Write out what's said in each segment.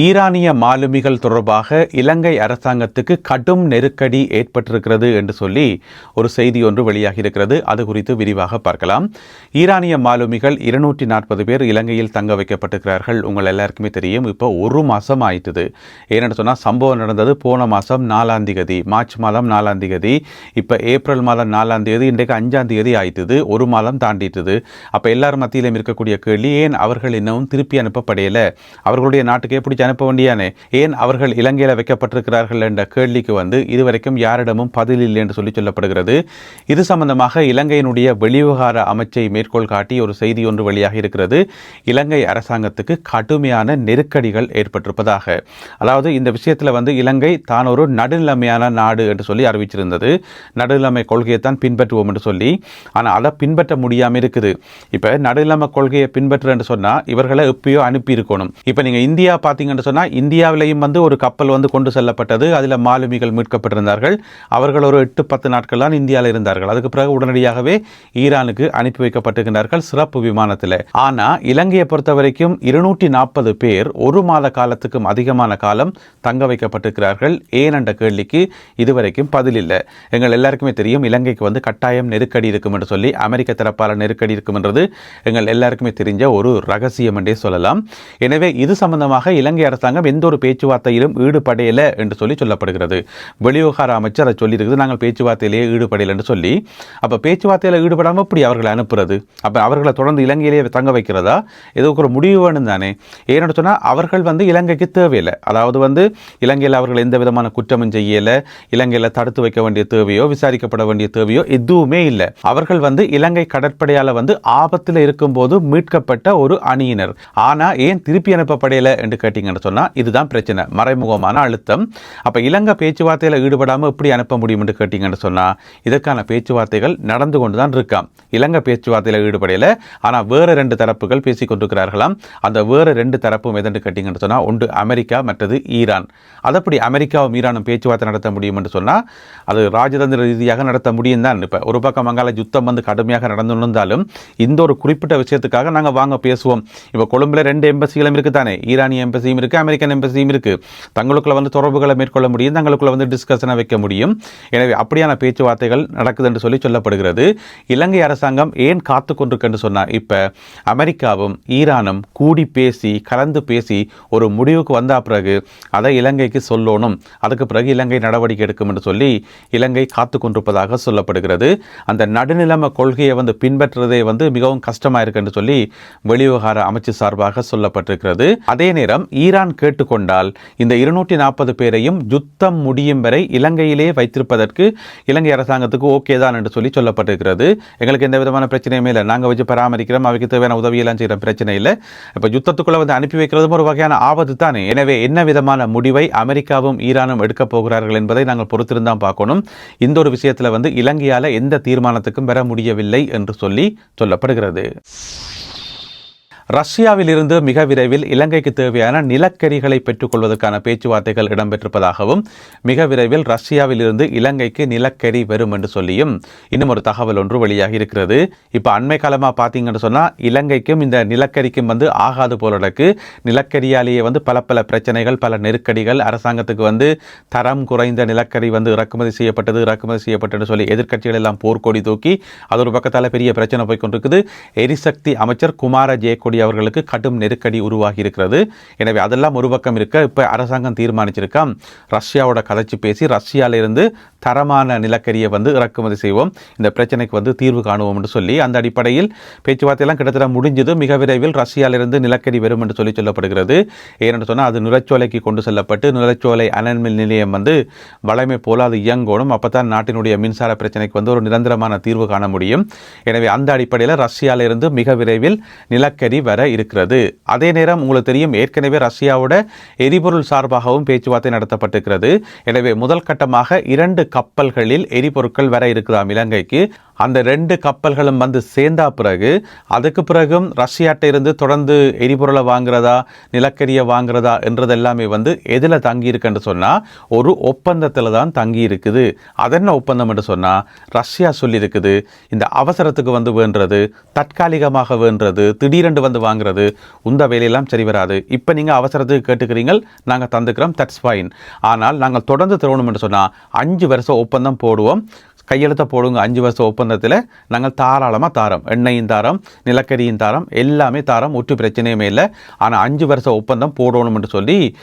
ஈரானிய மாலுமிகள் தொடர்பாக இலங்கை அரசாங்கத்துக்கு கடும் நெருக்கடி ஏற்பட்டிருக்கிறது என்று சொல்லி ஒரு செய்தி ஒன்று வெளியாகியிருக்கிறது. அது குறித்து விரிவாக பார்க்கலாம். ஈரானிய மாலுமிகள் 240 பேர் இலங்கையில் தங்க வைக்கப்பட்டிருக்கிறார்கள். உங்கள் எல்லாருக்குமே தெரியும். இப்போ ஒரு மாதம் ஆயிட்டுது. ஏன்னு சொன்னால் சம்பவம் நடந்தது போன மாதம் 4ஆம் தேதி, மார்ச் மாதம் 4ஆம் தேதி. இப்போ ஏப்ரல் மாதம் 4ஆம் தேதி, இன்றைக்கு 5ஆம் தேதி ஆயிட்டுது. ஒரு மாதம் தாண்டிட்டுது. அப்போ எல்லாரும் மத்தியிலும் இருக்கக்கூடிய கேள்வி, ஏன் அவர்கள் இன்னமும் திருப்பி அனுப்பப்படையலை? அவர்களுடைய நாட்டுக்கு எப்படி அனுப்ப வேண்டியானே, ஏன் அவர்கள் இலங்கையில் வைக்கப்பட்டிருக்கிறார்கள் என்ற கேள்விக்கு இதுவரைக்கும் யாரிடமும் பதில் இல்லை என்று சொல்லப்படுகிறது. இது சம்பந்தமாக இலங்கையினுடைய வெளிவிவகார அமைச்சை மேற்கோள் காட்டி ஒரு செய்தி ஒன்று வெளியாக இருக்கிறது. இலங்கை அரசாங்கத்துக்கு கடுமையான நெருக்கடிகள் ஏற்பட்டிருப்பதாக. அதாவது இந்த விஷயத்தில் இலங்கை தான் ஒரு நடுநிலைமையான நாடு என்று சொல்லி அறிவிச்சிருந்தது. நடுநிலைமை கொள்கையை தான் பின்பற்றுவோம் என்று சொல்லி, ஆனால் அதை பின்பற்ற முடியாமல் இருக்குது. இப்போ நடுநிலைமை கொள்கையை பின்பற்று என்று சொன்னால் இவர்களை எப்பயோ அனுப்பி இருக்கணும். இப்போ நீங்கள் இந்தியா பார்த்தீங்கன்னு சொன்னால் இந்தியாவிலையும் ஒரு கப்பல் கொண்டு செல்லப்பட்டது. அதில் மாலுமிகள் மீட்கப்பட்டிருந்தார்கள். அவர்கள் ஒரு 8-10 நாட்கள் தான் இந்தியாவில் இருந்தார்கள். அதுக்கு பிறகு உடனடியாகவே ஈரானுக்கு அனுப்பி வைக்கப்பட்டிருக்கிறார்கள் சிறப்பு விமானத்தில். ஆனால் இலங்கையை பொறுத்த வரைக்கும் 240 பேர் ஒரு மாத காலத்துக்கும் அதிகமான காலம் தங்க வைக்கப்பட்டிருக்கிறார்கள். ஏன் என்ற கேள்விக்கு இதுவரைக்கும் பதில் இல்லை. எங்கள் எல்லாருக்குமே தெரியும், இலங்கைக்கு கட்டாயம் நெருக்கடி இருக்கும் என்று சொல்லி, அமெரிக்க தரப்பால் நெருக்கடி இருக்கும் என்றது எங்கள் எல்லாருக்குமே தெரிஞ்ச ஒரு ரகசியம் என்றே சொல்லலாம். எனவே இது சம்பந்தமாக இலங்கை அரசாங்கம் எந்த ஒரு பேச்சுவார்த்தையிலும் ஈடுபடையலை என்று சொல்லப்படுகிறது. வெளிவிவகார அமைச்சர் அதை சொல்லியிருக்குது, நாங்கள் பேச்சுவார்த்தையிலேயே ஈடுபடையலை என்று சொல்லி. அப்போ பேச்சுவார்த்தையில் ஈடுபடாமல் இப்படி அவர்களை அனுப்புறது, அப்போ அவர்களை தொடர்ந்து இலங்கையிலேயே தங்க வைக்கிறதா? எதுக்கு ஒரு முடிவு வேணும் தானே. ஏன்னு சொன்னால் அவர்கள் இலங்கைக்கு தேவையில்லை. அதாவது இலங்கையில் அவர்கள் எந்த விதமான குற்றமும் செய்யலை. இலங்கையில் தடுத்து வைக்க வேண்டிய தேவையோ விசாரிக்கப்பட வேண்டிய தேவையோ எதுவுமே இல்லை. அவர்கள் இலங்கை கடற்படையால் ஆபத்தில் இருக்கும்போது மீட்கப்பட்ட ஒரு அணியினர். ஆனால் ஏன் திருப்பி அனுப்பப்படையலை என்று கேட்டீங்கன்னு சொன்னால் இதுதான் பிரச்சனை, மறைமுகமான அழுத்தம். அப்போ இலங்கை பேச்சுவார்த்தையில் ஈடுபடாமல் எப்படி அனுப்ப முடியும் என்று கேட்டீங்கன்னு சொன்னால் இதற்கான பேச்சுவார்த்தைகள் நடந்து கொண்டு தான் இருக்காம். இலங்கை பேச்சுவார்த்தையில் ஈடுபடையில், ஆனால் வேறு 2 தரப்புகள் பேசிக் கொண்டிருக்கிறார்களாம். அந்த வேறு 2 தரப்பும் எதென்று கேட்டீங்கன்னு சொன்னால் ஒன்று அமெரிக்கா, மற்றது ஈரான். அதப்படி அமெரிக்காவும் ஈரானும் பேச்சுவார்த்தை நடத்த முடியும் என்று சொன்னால் அது ராஜதந்திர ரீதியாக நடத்த முடியும் தான். இப்போ ஒரு பக்கம் வங்காள யுத்தம் கடுமையாக நடந்து இருந்தாலும் இந்த ஒரு குறிப்பிட்ட விஷயத்துக்காக நாங்கள் வாங்க பேசுவோம். இப்போ கொழும்புல 2 எம்பசிகளும் இருக்குது தானே, ஈரானிய எம்பசியும் இருக்குது, அமெரிக்கன் எம்பசியும் இருக்குது. தங்களுக்குள்ள தொடர்புகளை மேற்கொள்ள முடியும், தங்களுக்குள்ள டிஸ்கஷனை வைக்க முடியும். எனவே அப்படியான பேச்சுவார்த்தைகள் நடக்குது என்று சொல்லப்படுகிறது. இலங்கை அரசாங்கம் ஏன் காத்து கொண்டிருக்கு சொன்னால், இப்போ அமெரிக்காவும் ஈரானும் கூடி பேசி கலந்து பேசி ஒரு முடிவுக்கு வந்த பிறகு அதை இலங்கைக்கு சொல்லணும். அதுக்கு பிறகு இலங்கை நடவடிக்கை எடுக்கும் என்று சொல்லி இலங்கை காத்து கொண்டிருப்பதாக சொல்லப்படுகிறது. அந்த நடுநிலைமை கொள்கையை பின்பற்றுவதே மிகவும் கஷ்டமாக இருக்கு என்று சொல்லி வெளிவிவகார அமைச்சு சார்பாக சொல்லப்பட்டிருக்கிறது. அதே நேரம் ஈரான் கேட்டுக்கொண்டால் இந்த 240 பேரையும் யுத்தம் முடியும் வரை இலங்கையிலே வைத்திருப்பதற்கு இலங்கை அரசாங்கத்துக்கு ஓகே தான் என்று சொல்லப்பட்டிருக்கிறது. எங்களுக்கு எந்த விதமான பிரச்சனையுமே இல்லை, நாங்கள் வச்சு பராமரிக்கிறோம், அவைக்கு தேவையான உதவியெல்லாம் செய்கிற பிரச்சனை இல்லை. இப்போ யுத்தத்துக்குள்ள அனுப்பி வைக்கிறதும் ஒரு வகையான ஆபத்து தானே. எனவே என்ன விதமான முடிவை அமெரிக்காவும் ஈரானும் எடுக்கப் போகிறார்கள் என்பதை நாங்கள் பொறுத்திருந்தான் பார்க்கணும். இந்த ஒரு விஷயத்தில் இலங்கையால் எந்த தீர்மானத்துக்கும் பெற முடியவில்லை என்று சொல்லப்படுகிறது. ரஷ்யாவில் இருந்து மிக விரைவில் இலங்கைக்கு தேவையான நிலக்கரிகளை பெற்றுக்கொள்வதற்கான பேச்சுவார்த்தைகள் இடம்பெற்றிருப்பதாகவும், மிக விரைவில் ரஷ்யாவில் இருந்து இலங்கைக்கு நிலக்கரி வரும் என்று சொல்லியும் இன்னும் ஒரு தகவல் ஒன்று வெளியாகி இருக்கிறது. இப்போ அண்மை காலமாக பார்த்தீங்கன்னு சொன்னால் இலங்கைக்கும் இந்த நிலக்கரிக்கும் ஆகாது போலடக்கு. நிலக்கரியாலேயே பல பிரச்சனைகள், பல நெருக்கடிகள். அரசாங்கத்துக்கு தரம் குறைந்த நிலக்கரி இறக்குமதி செய்யப்பட்டது சொல்லி எதிர்க்கட்சிகள் எல்லாம் போர்க்கொடி தூக்கி அது ஒரு பக்கத்தால் பெரிய பிரச்சனை போய்கொண்டிருக்குது. எரிசக்தி அமைச்சர் குமார ஜெயக்கொடி அவர்களுக்கு கடும் நெருக்கடி உருவாகி இருக்கிறது. எனவே அதெல்லாம் ஒரு பக்கம் இருக்க, இப்ப அரசாங்கம் தீர்மானிச்சிருக்காம், ரஷ்யாவோட கதைச்சு பேசி ரஷ்யால இருந்து தரமான நிலக்கரியை இறக்குமதி செய்வோம், இந்த பிரச்சனைக்கு தீர்வு காணுவோம் என்று சொல்லி அந்த அடிப்படையில் பேச்சுவார்த்தை எல்லாம் கிட்டத்தட்ட முடிஞ்சது. மிக விரைவில் ரஷ்யாவிலிருந்து நிலக்கரி வரும் என்று சொல்லப்படுகிறது. ஏனென்று சொன்னால் அது நுரைச்சோலைக்கு கொண்டு செல்லப்பட்டு நுரைச்சோலை அனல்மின் நிலையம் வளமை போல அது இயங்கணும். அப்பதான் நாட்டினுடைய மின்சார பிரச்சனைக்கு ஒரு நிரந்தரமான தீர்வு காண முடியும். எனவே அந்த அடிப்படையில் ரஷ்யாவிலிருந்து மிக விரைவில் நிலக்கரி வர இருக்கிறது. அதே நேரம் உங்களுக்கு தெரியும், ஏற்கனவே ரஷ்யாவோட எரிபொருள் சார்பாகவும் பேச்சுவார்த்தை நடத்தப்பட்டிருக்கிறது. எனவே முதல் கட்டமாக 2 கப்பல்களில் எரிபொருட்கள் வர இருக்கலாம் இலங்கைக்கு. அந்த 2 கப்பல்களும் வந்து சேர்ந்தா பிறகு அதுக்கு பிறகும் ரஷ்யாட்ட இருந்து தொடர்ந்து எரிபொருளை வாங்குறதா நிலக்கரியை வாங்குறதா என்றதெல்லாமே வந்து எதில் தங்கி இருக்குன்னு சொன்னால் ஒரு ஒப்பந்தத்தில் தான் தங்கி இருக்குது. அதென்ன ஒப்பந்தம் என்று சொன்னால் ரஷ்யா சொல்லியிருக்குது, இந்த அவசரத்துக்கு வந்து வேண்டுறது, தற்காலிகமாக வேண்டுறது, திடீரென்று வந்து வாங்குறது, உந்த வேலையெல்லாம் சரி வராது. இப்போ நீங்கள் அவசரத்துக்கு கேட்டுக்கிறீங்க, நாங்கள் தந்துக்கிறோம், தட்ஸ் ஃபைன். ஆனால் நாங்கள் தொடர்ந்து தரணும் என்று சொன்னால் 5 வருஷம் ஒப்பந்தம் போடுவோம், கையெழுத்த போடுங்க. 5 வருஷ ஒப்பந்தத்தில் நாங்கள் தாராளமாக தாரோம், எண்ணெயும் தாரோம், நிலக்கரியும் தாரோம், எல்லாமே தாரோம், ஒற்று பிரச்சனையுமே இல்லை. ஆனால் 5 வருஷ ஒப்பந்தம் போடணும் என்று சொல்லி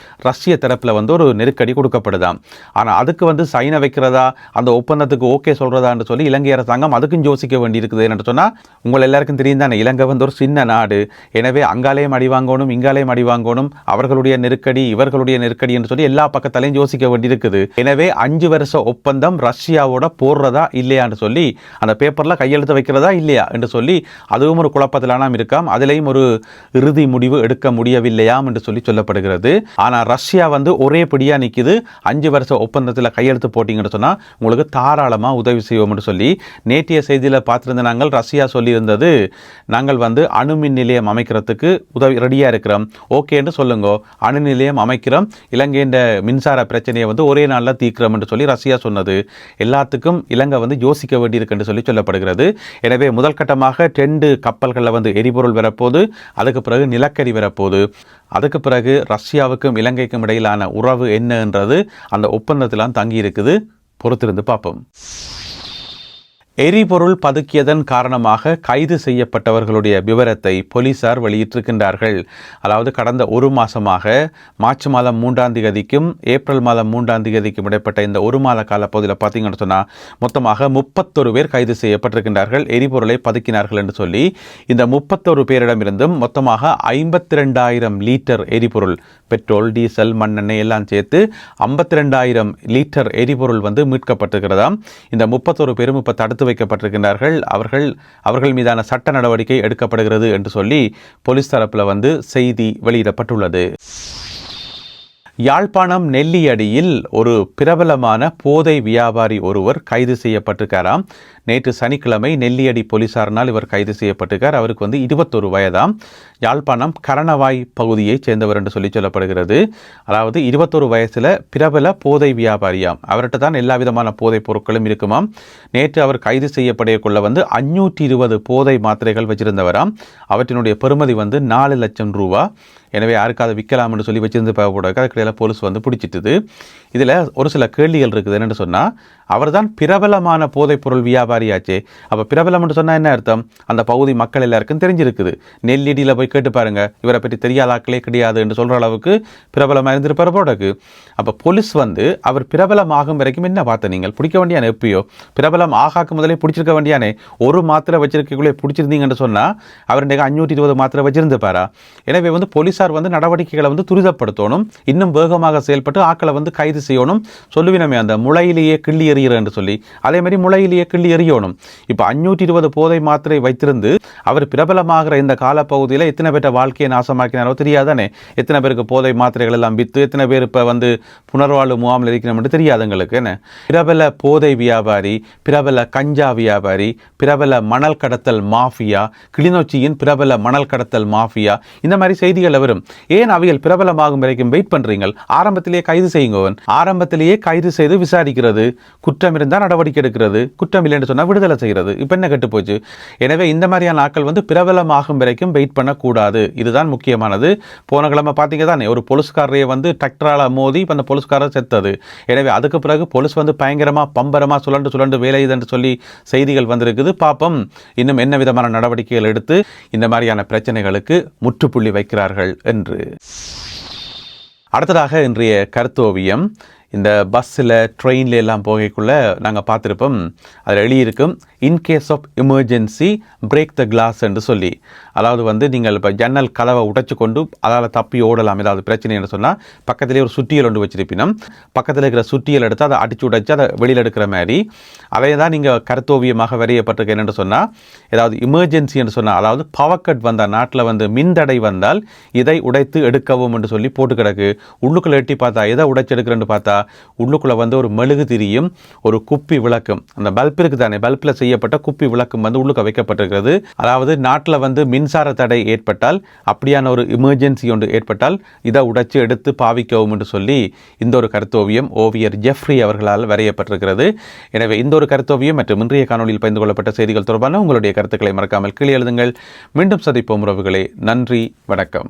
ரஷ்ய தரப்பில் வந்து ஒரு நெருக்கடி கொடுக்கப்படுதாம். ஆனால் அதுக்கு வந்து சைனை வைக்கிறதா, அந்த ஒப்பந்தத்துக்கு ஓகே சொல்கிறதான்னு சொல்லி இலங்கை அரசாங்கம் அதுக்கும் யோசிக்க வேண்டியிருக்குது. என்று சொன்னால் உங்கள் எல்லாருக்கும் தெரியும் தானே, இலங்கை வந்து ஒரு சின்ன நாடு. எனவே அங்காலேயும் அடி வாங்கணும், இங்காலேயும் அடி வாங்கணும், அவர்களுடைய நெருக்கடி இவர்களுடைய நெருக்கடி என்று சொல்லி எல்லா பக்கத்தாலையும் யோசிக்க வேண்டியிருக்குது. எனவே 5 வருஷ ஒப்பந்தம் ரஷ்யாவோட போடுறதா இல்லையான்னு சொல்லி அந்த பேப்பரில் கையெழுத்து வைக்கிறதா இல்லையா என்று சொல்லி அதுவும் ஒரு குழப்பத்திலானாம் இருக்காம். அதிலையும் ஒரு இறுதி முடிவு எடுக்க முடியவில்லையாம் என்று சொல்லி சொல்லப்படுகிறது. ஆனால் ரஷ்யா வந்து ஒரே படியா நிற்குது, 5 வருஷ ஒப்பந்தத்தில் கையெழுத்து போட்டிங்கன்னு சொன்னால் உங்களுக்கு தாராளமாக உதவி செய்வோம் என்று சொல்லி நேற்றைய செய்தியில் பார்த்துருந்த நாங்கள் ரஷ்யா சொல்லியிருந்தது, நாங்கள் வந்து அணுமின் நிலையம் அமைக்கிறதுக்கு உதவி ரெடியாக இருக்கிறோம், ஓகேன்னு சொல்லுங்க, அணு நிலையம் அமைக்கிறோம், இலங்கையின் மின்சார பிரச்சனையை வந்து ஒரே நாளில் தீர்க்கிறோம் என்று சொல்லி ரஷ்யா சொன்னது. எல்லாத்துக்கும் இலங்கை வந்து யோசிக்க வேண்டியிருக்கு என்று சொல்லி சொல்லப்படுகிறது. எனவே முதல் கட்டமாக 2 கப்பல்களில் வந்து எரிபொருள் வரப்போது, அதுக்கு பிறகு நிலக்கரி வரப்போது, அதுக்கு பிறகு ரஷ்யாவுக்கும் இலங்கைக்கும் இடையிலான உறவு என்னன்றது அந்த ஒப்பந்தத்திலாம் தங்கி இருக்குது. பொறுத்திருந்து பார்ப்போம். எரிபொருள் பதுக்கியதன் காரணமாக கைது செய்யப்பட்டவர்களுடைய விவரத்தை போலீசார் வெளியிட்டிருக்கின்றார்கள். அதாவது கடந்த 1 மாதமாக மார்ச் மாதம் 3ஆம் தேதிக்கும் ஏப்ரல் மாதம் 3ஆம் தேதிக்கும் இடைப்பட்ட இந்த 1 மாத காலப்பகுதியில் பார்த்தீங்கன்னு சொன்னால் மொத்தமாக 31 பேர் கைது செய்யப்பட்டிருக்கின்றார்கள், எரிபொருளை பதுக்கினார்கள் என்று சொல்லி. இந்த 31 பேரிடமிருந்தும் மொத்தமாக 52,000 லிட்டர் எரிபொருள், பெட்ரோல், டீசல், மண்ணெண்ணெய் எல்லாம் சேர்த்து 52,000 லிட்டர் எரிபொருள் வந்து மீட்கப்பட்டிருக்கிறதாம். இந்த 31 பேரும் இப்போ தடுத்து வைக்கப்பட்டிருக்கின்றார்கள். அவர்கள் மீதான சட்ட நடவடிக்கை எடுக்கப்படுகிறது என்று சொல்லி போலீஸ் தரப்பில் வந்து செய்தி வெளியிடப்பட்டுள்ளது. யாழ்ப்பாணம் நெல்லியடியில் ஒரு பிரபலமான போதை வியாபாரி ஒருவர் கைது செய்யப்பட்டிருக்காராம். நேற்று சனிக்கிழமை நெல்லியடி போலீசாரினால் இவர் கைது செய்யப்பட்டிருக்கார். அவருக்கு வந்து 21 வயதாம். யாழ்ப்பாணம் கரணவாய் பகுதியைச் சேர்ந்தவர் என்று சொல்லி சொல்லப்படுகிறது. அதாவது 21 வயசில் பிரபல போதை வியாபாரியாம். அவர்கிட்ட தான் எல்லா விதமான போதைப் பொருட்களும் இருக்குமாம். நேற்று அவர் கைது செய்யப்படையக்குள்ள வந்து 520 போதை மாத்திரைகள் வச்சிருந்தவராம். அவற்றினுடைய பெறுமதி வந்து 4 லட்சம் ரூபா. எனவே யாருக்கு அதை விற்கலாம் என்று சொல்லி வச்சிருந்து போக அதுக்கிடையில் போலீஸ் வந்து பிடிச்சிட்டுது. இதில் ஒரு சில கேள்விகள் இருக்குது. என்னென்னு சொன்னால், அவர் தான் பிரபலமான போதைப்பொருள் வியாபாரியாச்சே. அப்போ பிரபலம் என்று சொன்னால் என்ன அர்த்தம்? அந்த பகுதி மக்கள் எல்லாருக்கும் தெரிஞ்சிருக்குது. நெல்லிடியில் போய் கேட்டு பாருங்கள், இவரை பற்றி தெரியாத ஆக்களே கிடையாது என்று சொல்கிற அளவுக்கு பிரபலமாக இருந்திருப்பார் போடக்கு. அப்போ போலீஸ் வந்து அவர் பிரபலம் ஆகும் வரைக்கும் என்ன பார்த்த நீங்கள் பிடிக்க வேண்டியானே? எப்பயோ பிரபலம் ஆகாக்கு முதலே பிடிச்சிருக்க வேண்டியானே. ஒரு மாத்திரை வச்சிருக்கக்குள்ளே பிடிச்சிருந்தீங்கன்னு சொன்னால் அவர் 520 மாத்திரை வச்சிருந்துப்பாரா? எனவே வந்து போலீஸார் வந்து நடவடிக்கைகளை வந்து துரிதப்படுத்தணும், இன்னும் வேகமாக செயல்பட்டு ஆக்களை வந்து கைது செய்யணும். சொல்லுவினமே அந்த முளையிலேயே கிள்ளி எறிகிற என்று சொல்லி, அதே மாதிரி முளையிலேயே கிள்ளி எறியணும். இப்போ 520 போதை மாத்திரை வைத்திருந்து அவர் பிரபலமாகிற இந்த காலப்பகுதியில் எத்தனை பேர்ட்ட வாழ்க்கையை நாசமாக்கினாரோ தெரியாதானே? எத்தனை பேருக்கு போதை மாத்திரைகள் எல்லாம் விற்று எத்தனை பேர் இப்போ வந்து புனர்வாழ்வு முகாமில் இருக்கணும்னு தெரியாது எங்களுக்கு. என்ன பிரபல போதை வியாபாரி, பிரபல கஞ்சா வியாபாரி, பிரபல மணல் கடத்தல் மாஃபியா, கிளிநொச்சியின் பிரபல மணல் கடத்தல் மாஃபியா, இந்த மாதிரி செய்திகள் வரும். ஏன் அவைகள் பிரபலமாகும் வரைக்கும் வெயிட் பண்றீங்கள்? ஆரம்பத்திலேயே கைது செய்யுங்கவன். ஆரம்பத்திலேயே கைது செய்து விசாரிக்கிறது, குற்றம் இருந்தால் நடவடிக்கை எடுக்கிறது, குற்றம் இல்லை என்று சொன்னால் விடுதலை செய்கிறது. இப்போ என்ன கெட்டு போச்சு? எனவே இந்த மாதிரியான ஆட்கள் வந்து பிரபலமாகும் வரைக்கும் வெயிட் பண்ணக்கூடாது. இதுதான் முக்கியமானது. போன கிழமை பார்த்தீங்க தானே, ஒரு போலீஸ்காரரையை வந்து டிராக்டரால் மோதி இப்போ அந்த போலீஸ்காரர் செத்தது. எனவே அதுக்கு பிறகு போலீஸ் வந்து பயங்கரமாக பம்பரமாக சுழண்டு வேலை என்று சொல்லி செய்திகள் வந்திருக்குது. பாப்போம் இன்னும் என்ன விதமான நடவடிக்கைகள் எடுத்து இந்த மாதிரியான பிரச்சனைகளுக்கு முற்றுப்புள்ளி வைக்கிறார்கள் என்று. அடுத்ததாக இன்றைய கருத்தோவியம். இந்த பஸ்ஸில் ட்ரெயினில் எல்லாம் போகக்குள்ளே நாங்கள் பார்த்துருப்போம், அதில் எழுதியிருக்கும் in case of emergency break the glass என்று சொல்லி. அதாவது வந்து நீங்கள் இப்போ ஜன்னல் கதவை உடைச்சு கொண்டு அதால் தப்பி ஓடலாம், ஏதாவது பிரச்சனை என்று சொன்னால் பக்கத்திலே ஒரு சுட்டியல் ஒன்று வச்சிருப்பினோம். பக்கத்தில் இருக்கிற சுட்டியல் எடுத்து அதை அடிச்சு உடைச்சு அதை வெளியில் எடுக்கிற மாதிரி அதை தான் நீங்கள் கருத்தோவியமாக வரையப்பட்டிருக்க. என்னென்று சொன்னால், ஏதாவது எமர்ஜென்சி என்று சொன்னால், அதாவது பவர் கட் வந்தால், நாட்டில் வந்து மின்தடை வந்தால் இதை உடைத்து எடுக்கவும் என்று சொல்லி போட்டு கிடக்கு. உள்ளுக்குள்ள எட்டி பார்த்தா எதை உடைச்சு எடுக்கிறேன்னு பார்த்தா உள்ளுக்குள்ளே வந்து ஒரு மெழுகு திரியும் ஒரு குப்பி விளக்கும், அந்த பல்ப் இருக்குது தானே, பல்பில் செய்யப்பட்ட குப்பி விளக்கும் வந்து உள்ளுக்க வைக்கப்பட்டிருக்கிறது. அதாவது நாட்டில் வந்து மின்சார தடை ஏற்பட்டால், அப்படியான ஒரு எமர்ஜென்சி ஒன்று ஏற்பட்டால் இதை உடைச்சு எடுத்து பாவிக்கவும் என்று சொல்லி இந்த ஒரு கருத்தோவியம் ஓவியர் ஜெஃப்ரி அவர்களால் வரையப்பட்டிருக்கிறது. எனவே இந்த ஒரு கருத்தோவியம் மற்றும் இன்றைய காணொலியில் பகிர்ந்து கொள்ளப்பட்ட செய்திகள் தொடர்பான உங்களுடைய கருத்துக்களை மறக்காமல் கீழே எழுதுங்கள். மீண்டும் சந்திப்போம் உறவுகளே. நன்றி, வணக்கம்.